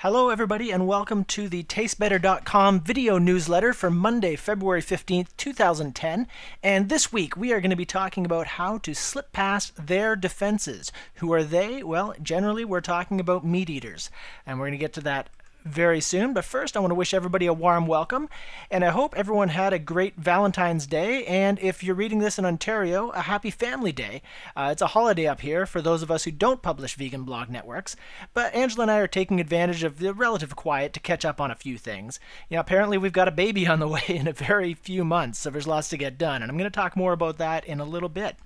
Hello everybody and welcome to the tastebetter.com video newsletter for Monday, February 15th, 2010. And this week we are going to be talking about how to slip past their defenses. Who are they? Well, generally we're talking about meat eaters. And we're going to get to that very soon. But first I want to wish everybody a warm welcome. And I hope everyone had a great Valentine's Day. And if you're reading this in Ontario, a happy Family Day. It's a holiday up here for those of us who don't publish vegan blog networks. But Angela and I are taking advantage of the relative quiet to catch up on a few things. You know, apparently we've got a baby on the way in a very few months, so there's lots to get done. And I'm going to talk more about that in a little bit.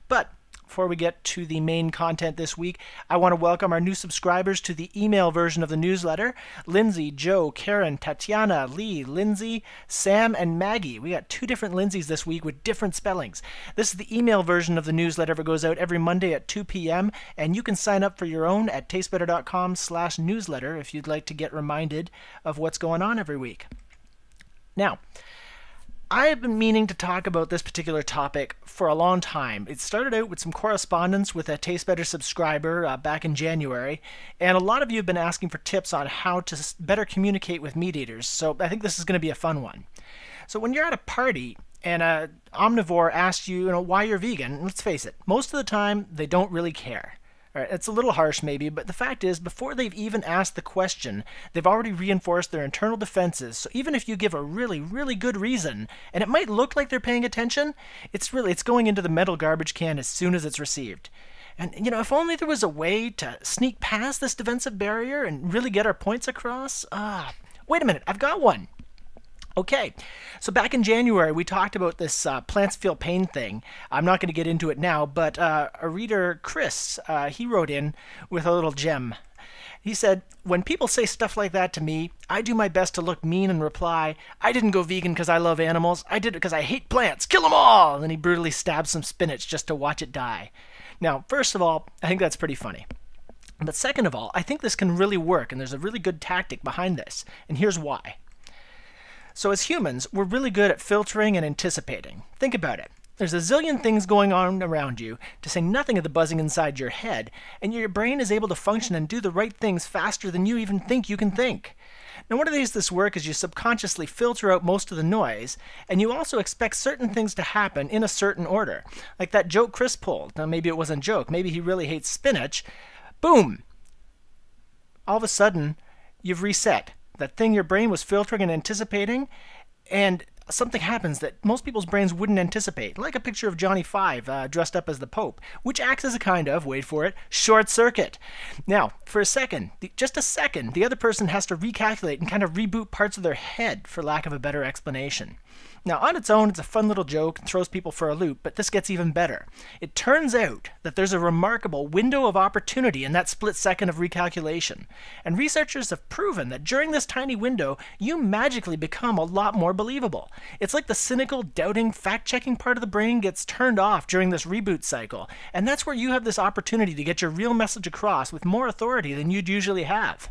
But before we get to the main content this week, I want to welcome our new subscribers to the email version of the newsletter. Lindsay, Joe, Karen, Tatiana, Lee, Lindsay, Sam, and Maggie. We got two different Lindsays this week with different spellings. This is the email version of the newsletter that goes out every Monday at 2 p.m. And you can sign up for your own at tastebetter.com/newsletter if you'd like to get reminded of what's going on every week. Now, I have been meaning to talk about this particular topic for a long time. It started out with some correspondence with a Taste Better subscriber back in January, and a lot of you have been asking for tips on how to better communicate with meat eaters, so I think this is going to be a fun one. So when you're at a party and an omnivore asks you, why you're vegan, let's face it, most of the time they don't really care. All right, it's a little harsh maybe, but the fact is, before they've even asked the question, they've already reinforced their internal defenses. So even if you give a really, really good reason, and it might look like they're paying attention, it's going into the metal garbage can as soon as it's received. And, if only there was a way to sneak past this defensive barrier and really get our points across. Wait a minute, I've got one. Okay, so back in January, we talked about this plants feel pain thing. I'm not going to get into it now, but a reader, Chris, he wrote in with a little gem. He said, when people say stuff like that to me, I do my best to look mean and reply, I didn't go vegan because I love animals. I did it because I hate plants. Kill them all! And then he brutally stabbed some spinach just to watch it die. Now, first of all, I think that's pretty funny. But second of all, I think this can really work, and there's a really good tactic behind this. And here's why. So as humans, we're really good at filtering and anticipating. Think about it. There's a zillion things going on around you, to say nothing of the buzzing inside your head, and your brain is able to function and do the right things faster than you even think you can think. Now, one of the ways this works is you subconsciously filter out most of the noise, and you also expect certain things to happen in a certain order. Like that joke Chris pulled. Now, maybe it wasn't a joke. Maybe he really hates spinach. Boom! All of a sudden, you've reset. That thing your brain was filtering and anticipating, and something happens that most people's brains wouldn't anticipate, like a picture of Johnny Five dressed up as the Pope, which acts as a kind of, wait for it, short circuit. Now, for a second, just a second, the other person has to recalculate and kind of reboot parts of their head, for lack of a better explanation. Now, on its own, it's a fun little joke and throws people for a loop, but this gets even better. It turns out that there's a remarkable window of opportunity in that split second of recalculation. And researchers have proven that during this tiny window, you magically become a lot more believable. It's like the cynical, doubting, fact-checking part of the brain gets turned off during this reboot cycle. And that's where you have this opportunity to get your real message across with more authority than you'd usually have.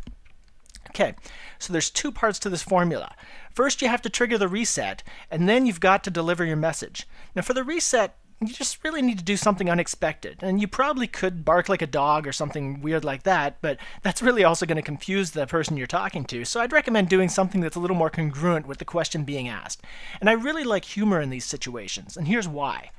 Okay, so there's two parts to this formula. First, you have to trigger the reset, and then you've got to deliver your message. Now, for the reset, you just really need to do something unexpected. And you probably could bark like a dog or something weird like that, but that's really also going to confuse the person you're talking to. So I'd recommend doing something that's a little more congruent with the question being asked. And I really like humor in these situations, and here's why.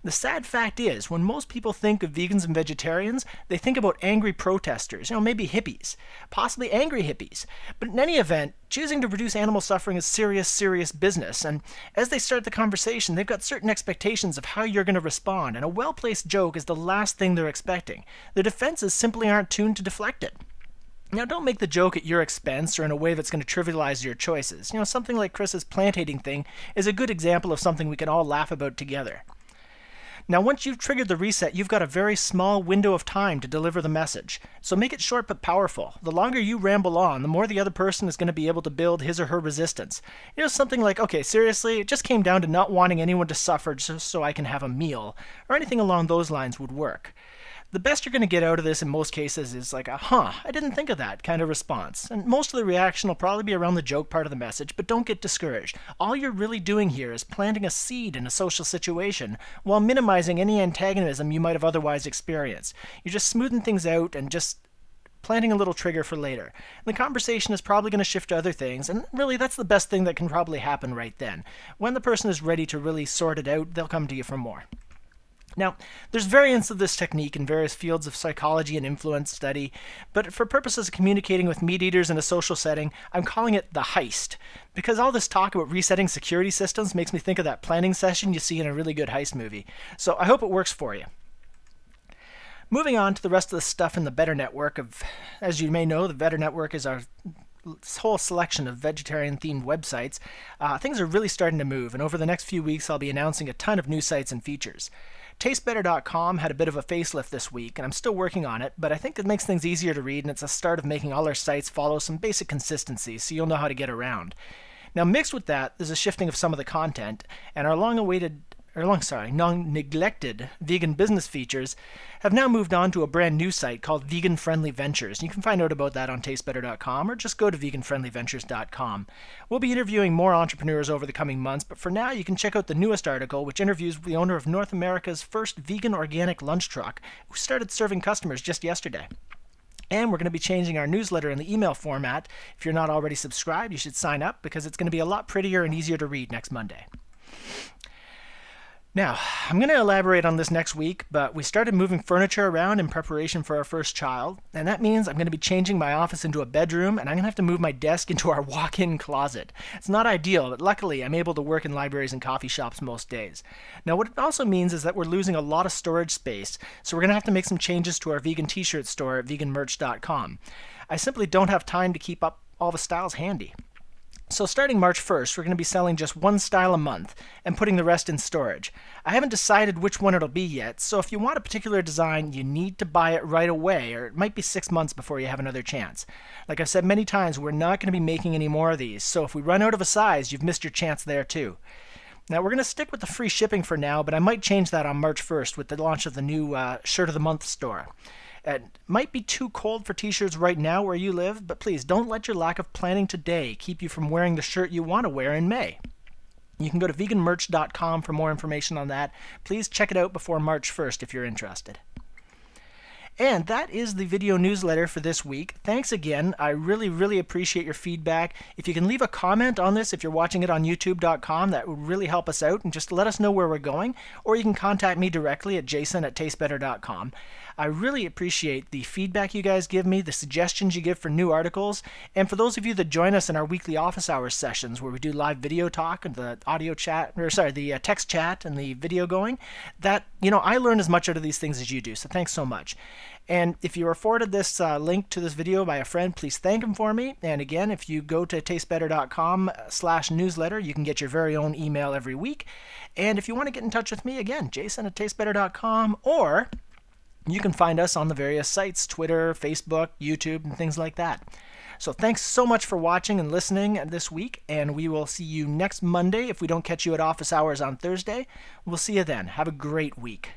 The sad fact is, when most people think of vegans and vegetarians, they think about angry protesters, maybe hippies, possibly angry hippies. But in any event, choosing to reduce animal suffering is serious, serious business. And as they start the conversation, they've got certain expectations of how you're going to respond, and a well-placed joke is the last thing they're expecting. Their defenses simply aren't tuned to deflect it. Now, don't make the joke at your expense or in a way that's going to trivialize your choices. Something like Chris's plant eating thing is a good example of something we can all laugh about together. Now, once you've triggered the reset, you've got a very small window of time to deliver the message. So make it short but powerful. The longer you ramble on, the more the other person is going to be able to build his or her resistance. Something like, okay, seriously, it just came down to not wanting anyone to suffer just so I can have a meal, or anything along those lines would work. The best you're going to get out of this in most cases is like a, I didn't think of that kind of response. And most of the reaction will probably be around the joke part of the message, but don't get discouraged. All you're really doing here is planting a seed in a social situation while minimizing any antagonism you might have otherwise experienced. You're just smoothing things out and just planting a little trigger for later. And the conversation is probably going to shift to other things, and really that's the best thing that can probably happen right then. When the person is ready to really sort it out, they'll come to you for more. Now, there's variants of this technique in various fields of psychology and influence study, but for purposes of communicating with meat eaters in a social setting, I'm calling it the heist, because all this talk about resetting security systems makes me think of that planning session you see in a really good heist movie. So I hope it works for you. Moving on to the rest of the stuff in the Better Network as you may know, the Better Network is our whole selection of vegetarian-themed websites. Things are really starting to move, and over the next few weeks I'll be announcing a ton of new sites and features. tastebetter.com had a bit of a facelift this week, and I'm still working on it, but I think it makes things easier to read, and it's a start of making all our sites follow some basic consistency, so you'll know how to get around. Now, mixed with that, there's a shifting of some of the content, and our long-neglected vegan business features have now moved on to a brand new site called Vegan Friendly Ventures. You can find out about that on tastebetter.com or just go to veganfriendlyventures.com. We'll be interviewing more entrepreneurs over the coming months, but for now you can check out the newest article, which interviews the owner of North America's first vegan organic lunch truck, who started serving customers just yesterday. And we're going to be changing our newsletter in the email format. If you're not already subscribed, you should sign up because it's going to be a lot prettier and easier to read next Monday. Now, I'm going to elaborate on this next week, but we started moving furniture around in preparation for our first child, and that means I'm going to be changing my office into a bedroom, and I'm going to have to move my desk into our walk-in closet. It's not ideal, but luckily I'm able to work in libraries and coffee shops most days. Now, what it also means is that we're losing a lot of storage space, so we're going to have to make some changes to our vegan t-shirt store at veganmerch.com. I simply don't have time to keep up all the styles handy. So starting March 1st, we're going to be selling just one style a month and putting the rest in storage. I haven't decided which one it'll be yet, so if you want a particular design, you need to buy it right away, or it might be 6 months before you have another chance. Like I've said many times, we're not going to be making any more of these, so if we run out of a size, you've missed your chance there too. Now, we're going to stick with the free shipping for now, but I might change that on March 1st with the launch of the new Shirt of the Month store. It might be too cold for t-shirts right now where you live, but please don't let your lack of planning today keep you from wearing the shirt you want to wear in May. You can go to veganmerch.com for more information on that. Please check it out before March 1st if you're interested. And that is the video newsletter for this week. Thanks again. I really appreciate your feedback. If you can leave a comment on this, if you're watching it on youtube.com, that would really help us out and just let us know where we're going. Or you can contact me directly at jason@tastebetter.com. I really appreciate the feedback you guys give me, the suggestions you give for new articles, and for those of you that join us in our weekly office hours sessions where we do live video talk and the audio chat, or sorry, the text chat and the video going, that, you know, I learn as much out of these things as you do, so thanks so much. And if you were forwarded this link to this video by a friend, please thank him for me. And again, if you go to tastebetter.com/newsletter, you can get your very own email every week. And if you want to get in touch with me, again, jason@tastebetter.com, or you can find us on the various sites, Twitter, Facebook, YouTube, and things like that. So thanks so much for watching and listening this week, and we will see you next Monday. If we don't catch you at office hours on Thursday, we'll see you then. Have a great week.